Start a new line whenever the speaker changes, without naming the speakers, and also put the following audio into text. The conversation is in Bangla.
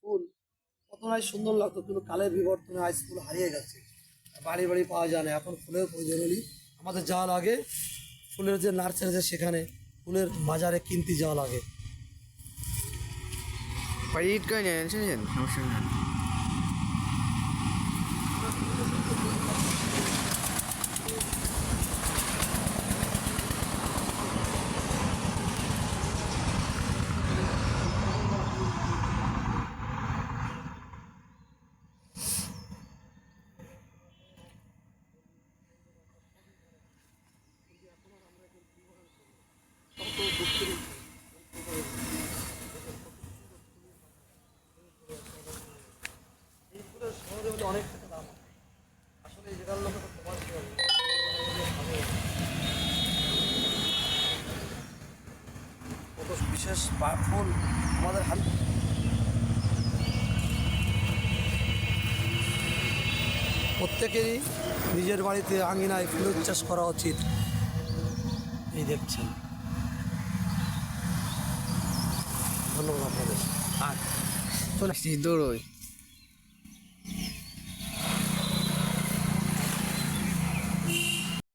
ফুল কত নাই সুন্দর লাগতো, কিন্তু কালের বিবর্তনে আজ ফুল হারিয়ে গেছে, বাড়ি বাড়ি পাওয়া যায় না। এখন ফুলের প্রয়োজন হলে আমাদের যাওয়া লাগে ফুলের যে নার্সারি আছে সেখানে, ফুলের বাজারে কিনতে যাওয়া লাগে।
Pahit ka niyan, saan yan? Ocean yan.
এই ফুলের শহরে হলে অনেক টাকা দাম, আসলে এই জায়গার লোকের তোমার কি হবে? কত বিশেষ ফুল আমাদের হাত। প্রত্যেকেরই নিজের বাড়িতে আঙিনায় ফুলের চাষ করা উচিত। এই দেখছেন, ধন্যবাদ আপনাদের।
Ah, so, nagsiduro eh.